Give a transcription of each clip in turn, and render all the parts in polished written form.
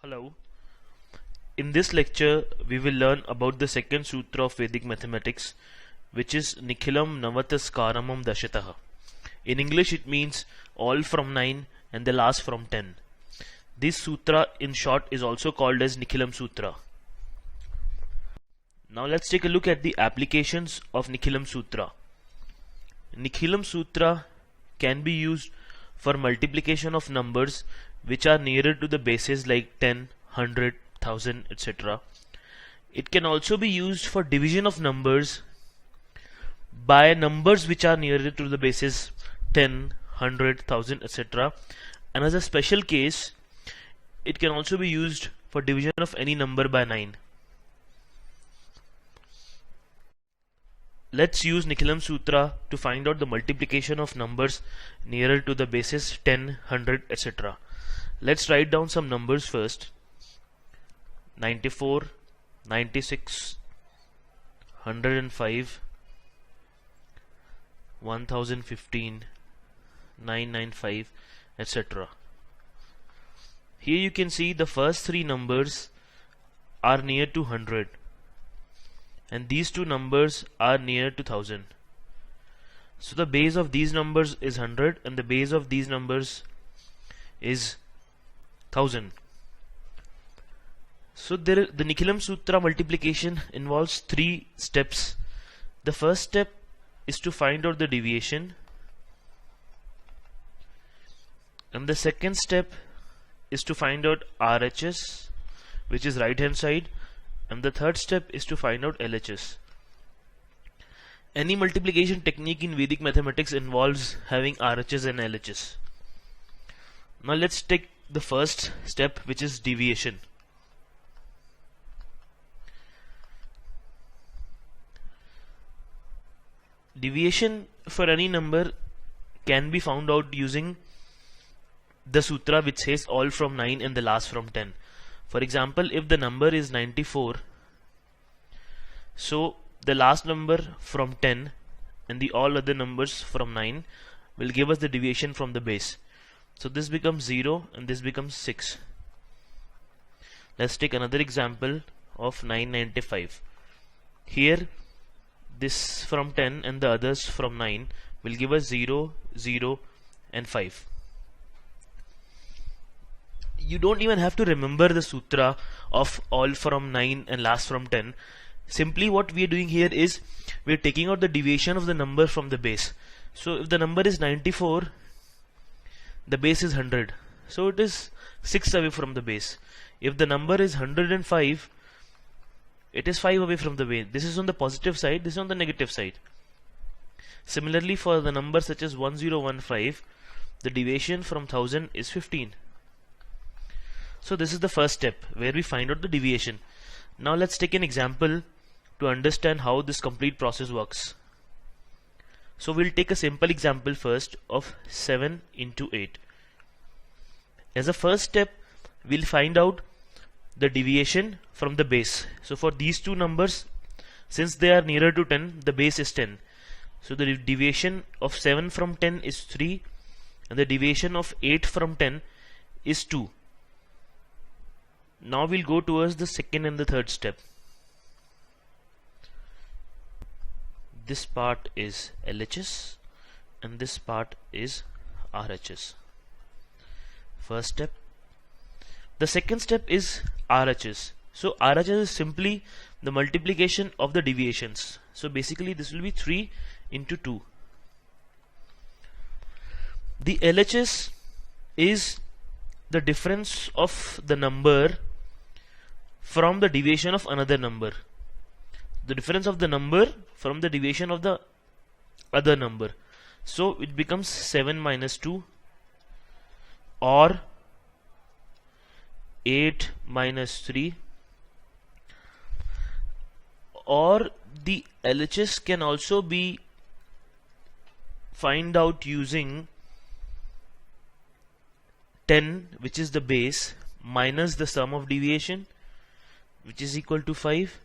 Hello. In this lecture, we will learn about the second sutra of Vedic mathematics, which is Nikhilam Navatas Karamam Dashataha. In English, it means all from 9 and the last from 10. This sutra, in short, is also called as Nikhilam Sutra. Now let's take a look at the applications of Nikhilam Sutra. Nikhilam Sutra can be used for multiplication of numbers which are nearer to the bases like 10, 100, 1000, etc. It can also be used for division of numbers by numbers which are nearer to the bases 10, 100, 1000, etc. And as a special case, it can also be used for division of any number by 9. Let's use Nikhilam Sutra to find out the multiplication of numbers nearer to the bases 10, 100, etc. Let's write down some numbers first. 94, 96, 105, 1015, 995, etc. Here you can see the first three numbers are near to 100 and these two numbers are near to 1000. So the base of these numbers is 100 and the base of these numbers is 1000. So the Nikhilam Sutra multiplication involves three steps. The first step is to find out the deviation, and the second step is to find out RHS, which is right hand side, and the third step is to find out LHS. Any multiplication technique in Vedic mathematics involves having RHS and LHS. Now let's take the first step, which is deviation. Deviation for any number can be found out using the sutra which says all from 9 and the last from 10. For example, if the number is 94, so the last number from 10 and the all other numbers from 9 will give us the deviation from the base. So this becomes 0 and this becomes 6. Let's take another example of 995. Here this from 10 and the others from 9 will give us 0, 0 and 5. You don't even have to remember the sutra of all from 9 and last from 10. Simply what we are doing here is we are taking out the deviation of the number from the base. So if the number is 94, the base is 100, so it is 6 away from the base. If the number is 105, it is 5 away from the base. This is on the positive side, this is on the negative side. Similarly, for the number such as 1015, the deviation from 1000 is 15. So this is the first step where we find out the deviation. Now let's take an example to understand how this complete process works. So we'll take a simple example first of 7 into 8. As a first step, we'll find out the deviation from the base. So for these two numbers, since they are nearer to 10, the base is 10. So the deviation of 7 from 10 is 3 and the deviation of 8 from 10 is 2. Now we'll go towards the second and the third step. This part is LHS and this part is RHS. First step. The second step is RHS. So RHS is simply the multiplication of the deviations. So basically this will be 3 into 2. The LHS is the difference of the number from the deviation of another number. The difference of the number from the deviation of the other number. So it becomes 7 minus 2 or 8 minus 3, or the LHS can also be find out using 10, which is the base, minus the sum of deviation, which is equal to 5,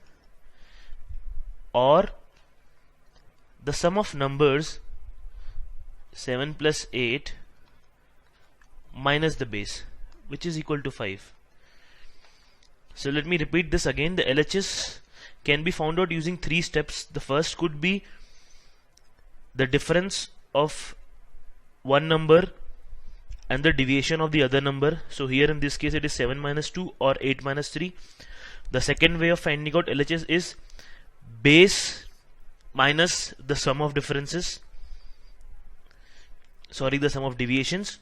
or the sum of numbers 7 plus 8 minus the base, which is equal to 5. So let me repeat this again. The LHS can be found out using 3 steps. The first could be the difference of one number and the deviation of the other number. So here in this case it is 7 minus 2 or 8 minus 3. The second way of finding out LHS is base minus the sum of differences, the sum of deviations.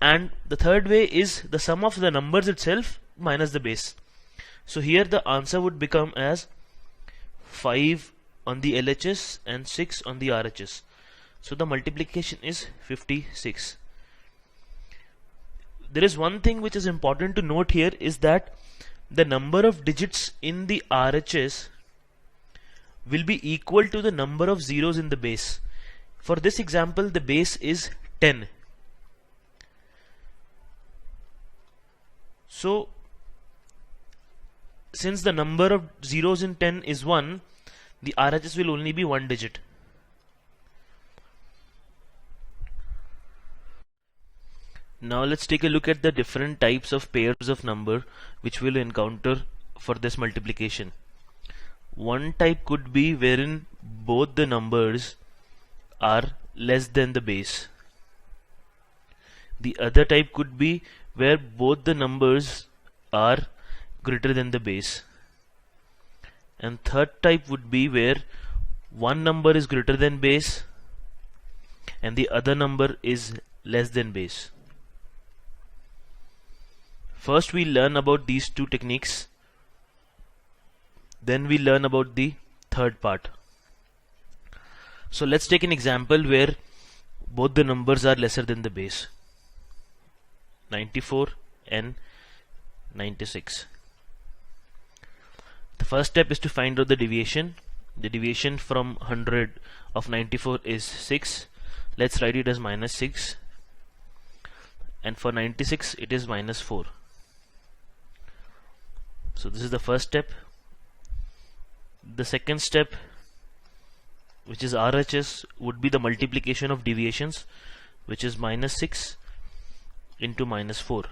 And the third way is the sum of the numbers itself minus the base. So here the answer would become as 5 on the LHS and 6 on the RHS. So the multiplication is 56. There is one thing which is important to note here, is that the number of digits in the RHS will be equal to the number of zeros in the base. For this example, the base is 10. So since the number of zeros in 10 is 1, the RHS will only be 1 digit. Now let's take a look at the different types of pairs of number which we'll encounter for this multiplication. One type could be wherein both the numbers are less than the base. The other type could be where both the numbers are greater than the base. And third type would be where one number is greater than base and the other number is less than base. First we learn about these two techniques, then we learn about the third part. So let's take an example where both the numbers are lesser than the base, 94 and 96. The first step is to find out the deviation. The deviation from 100 of 94 is 6. Let's write it as minus 6, and for 96 it is minus 4. So this is the first step. The second step, which is RHS, would be the multiplication of deviations, which is minus 6 into minus 4,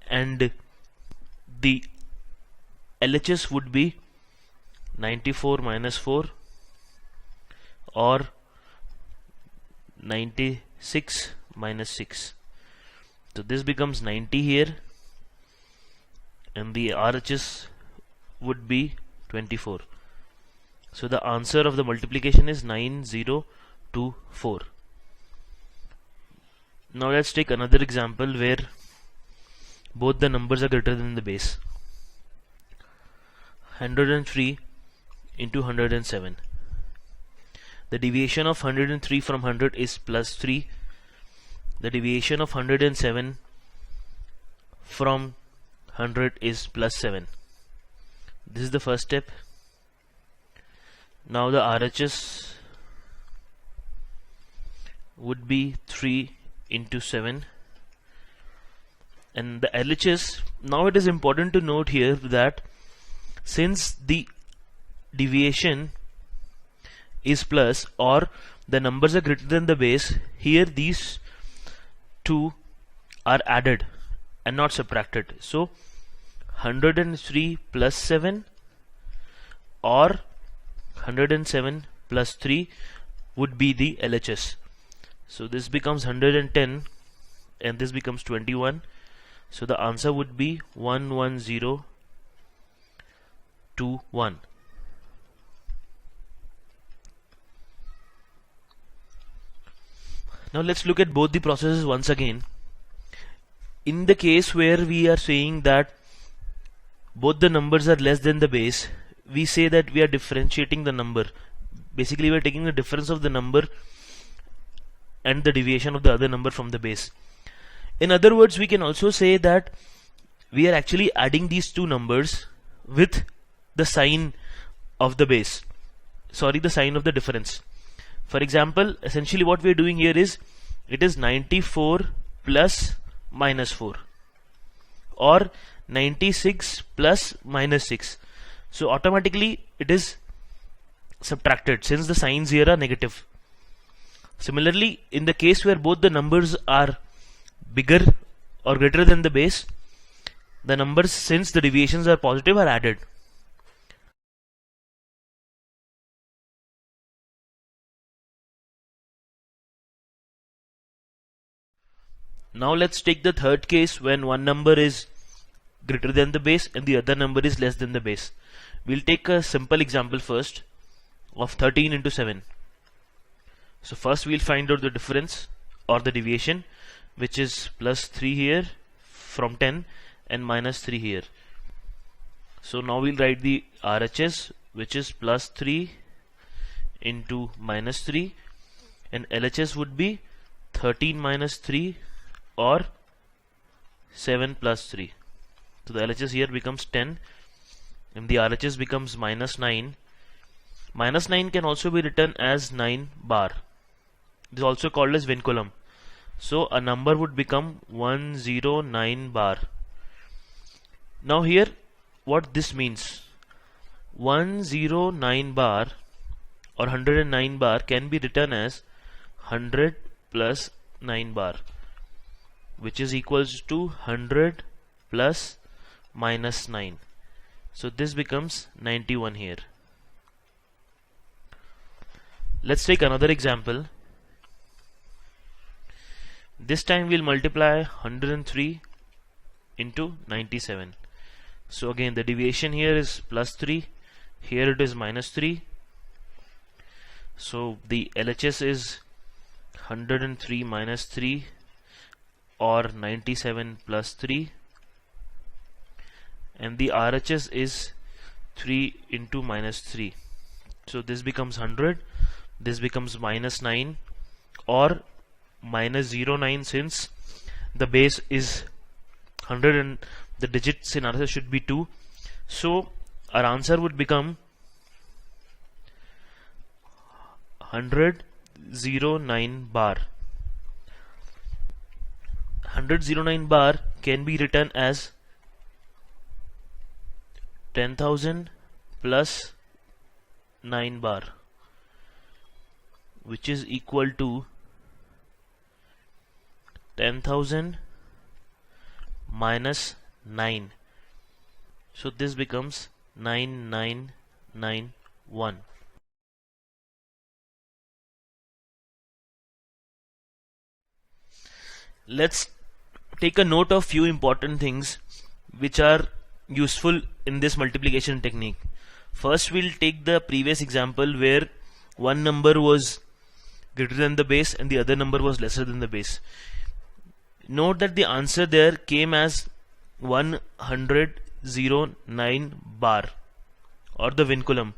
and the LHS would be 94 minus 4 or 96 minus 6. So this becomes 90 here, and the RHS would be 24. So the answer of the multiplication is 9024. Now let's take another example where both the numbers are greater than the base. 103 into 107. The deviation of 103 from 100 is plus 3. The deviation of 107 from 100 is plus 7. This is the first step. Now the RHS would be 3 into 7, and the LHS, now it is important to note here that since the deviation is plus or the numbers are greater than the base, here these two are added and not subtracted. So 103 plus 7 or 107 plus 3 would be the LHS. So this becomes 110 and this becomes 21. So the answer would be 11021. Now let's look at both the processes once again. In the case where we are saying that both the numbers are less than the base, we say that we are differentiating the number. Basically we are taking the difference of the number and the deviation of the other number from the base. In other words, we can also say that we are actually adding these two numbers with the sign of the base, the sign of the difference. For example, essentially what we are doing here is, it is 94 plus minus 4 or 96 plus minus 6. So automatically it is subtracted since the signs here are negative. Similarly, in the case where both the numbers are bigger or greater than the base, the numbers, since the deviations are positive, are added. Now let's take the third case when one number is greater than the base and the other number is less than the base. We'll take a simple example first of 13 into 7. So first we'll find out the difference or the deviation, which is plus 3 here from 10 and minus 3 here. So now we'll write the RHS, which is plus 3 into minus 3, and LHS would be 13 minus 3 or 7 plus 3. So the LHS here becomes 10 and the RHS becomes minus 9. Minus 9 can also be written as 9 bar. This is also called as vinculum. So a number would become 109 bar. Now here what this means, 109 bar or 109 bar can be written as 100 plus 9 bar, which is equals to 100 plus minus 9. So this becomes 91 here. Let's take another example. This time we'll multiply 103 into 97. So again the deviation here is plus 3, here it is minus 3. So the LHS is 103 minus 3 or 97 plus 3, and the RHS is 3 into minus 3. So this becomes 100, this becomes minus 9 or minus 09, since the base is 100 and the digits in RHS should be 2. So our answer would become 109 bar. 109 bar can be written as 10,000 plus 9 bar, which is equal to 10,000 minus 9. So this becomes 9991. Let's take a note of few important things which are useful in this multiplication technique. First we'll take the previous example where one number was greater than the base and the other number was lesser than the base. Note that the answer there came as 109 bar or the vinculum.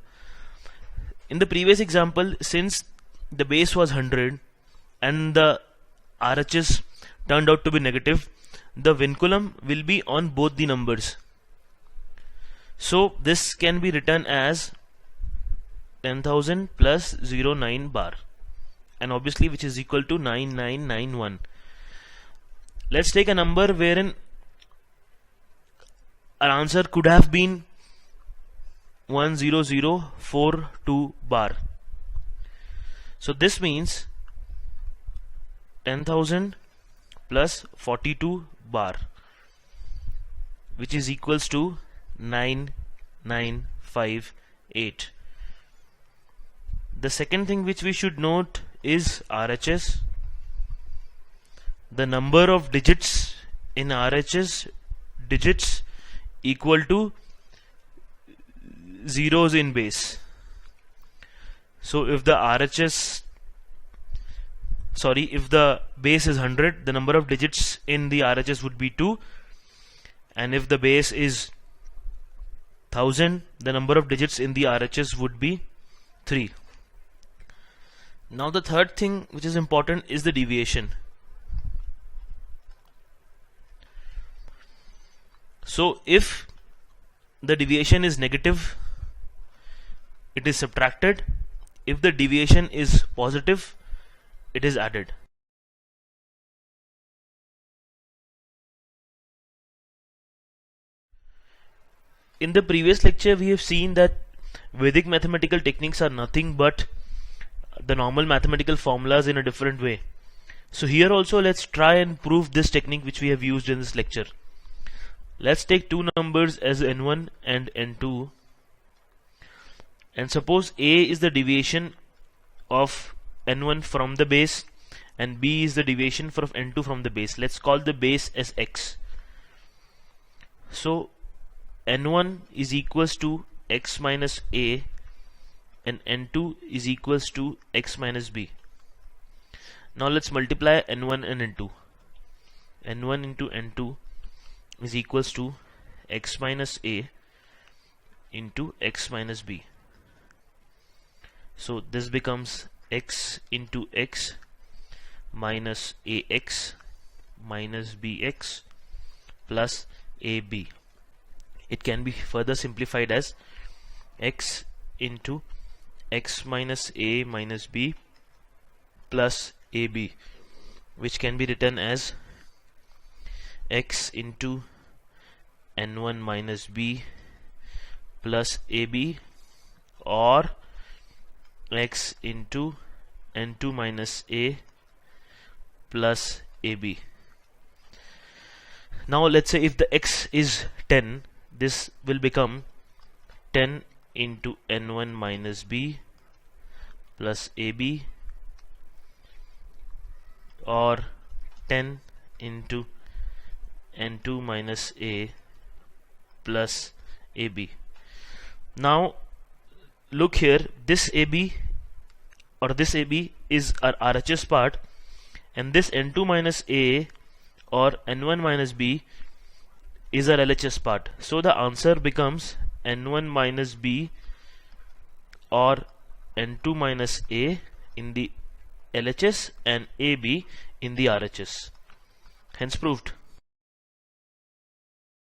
In the previous example, since the base was 100 and the RHS turned out to be negative, the vinculum will be on both the numbers. So this can be written as 10,000 plus 09 bar, and obviously which is equal to 9991. Let's take a number wherein our answer could have been 10042 bar. So this means 10,000 plus 42 bar, which is equals to 9958. The second thing which we should note is RHS. The number of digits in RHS digits equal to zeros in base. So if the if the base is 100, the number of digits in the RHS would be 2, and if the base is 1000, the number of digits in the RHS would be 3. Now the third thing which is important is the deviation. So if the deviation is negative, it is subtracted. If the deviation is positive, it is added. In the previous lecture we have seen that Vedic mathematical techniques are nothing but the normal mathematical formulas in a different way. So here also let's try and prove this technique which we have used in this lecture. Let's take two numbers as n1 and n2, and suppose a is the deviation of n1 from the base and b is the deviation of n2 from the base. Let's call the base as x. So n1 is equals to x minus a and n2 is equals to x minus b. Now let's multiply n1 and n2. n1 into n2 is equals to x minus a into x minus b. So this becomes x into x minus ax minus bx plus ab. It can be further simplified as x into x minus a minus b plus ab, which can be written as x into n1 minus b plus ab, or x into n2 minus a plus ab. Now let's say if the x is 10, this will become 10 into n1 minus b plus ab, or 10 into n2 minus a plus ab. Now look here, this ab or this ab is our RHS part, and this n2 minus a or n1 minus b is our LHS part. So the answer becomes n1 minus b or n2 minus a in the LHS and ab in the RHS. Hence proved.